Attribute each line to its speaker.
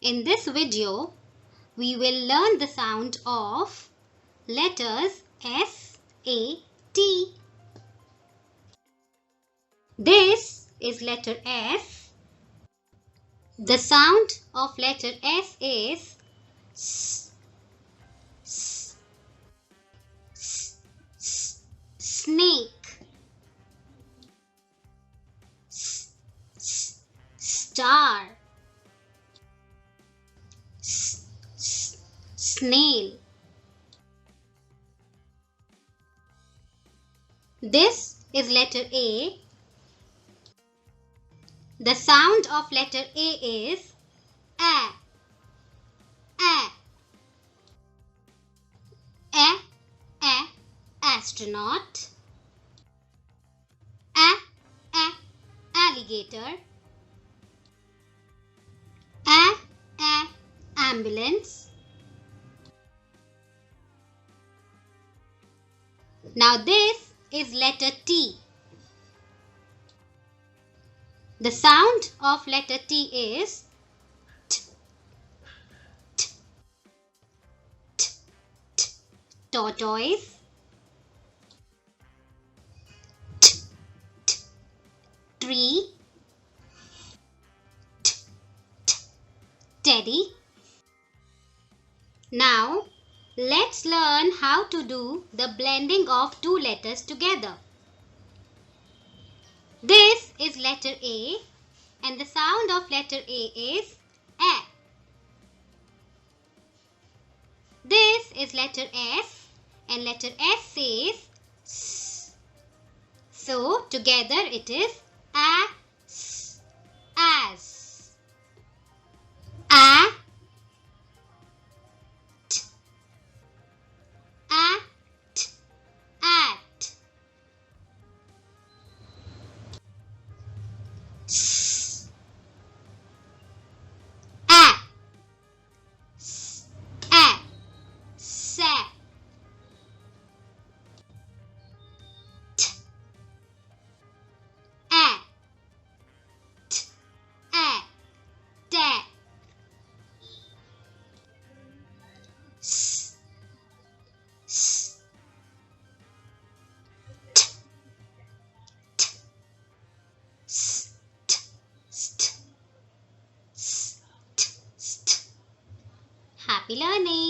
Speaker 1: In this video, we will learn the sound of letters S, A, T. This is letter S. The sound of letter S is S, S, S, S, snake, S, S, star, S, S, snail. This is letter A. The sound of letter A is A, A, A, A, astronaut, A, A, alligator, A, A, ambulance. Now this is letter T. The sound of letter T is T, T, T, T, tortoise, T, T, tree, T, T, teddy. Now, let's learn how to do the blending of two letters together. This is letter A and the sound of letter A is A. This is letter S and letter S says S. So together it is A, S, as. A, T, A, T, at. S, A, S, A, sa. T, A, T, A, ta. S, S, T, T, S, T, st, S, T, st. Happy learning!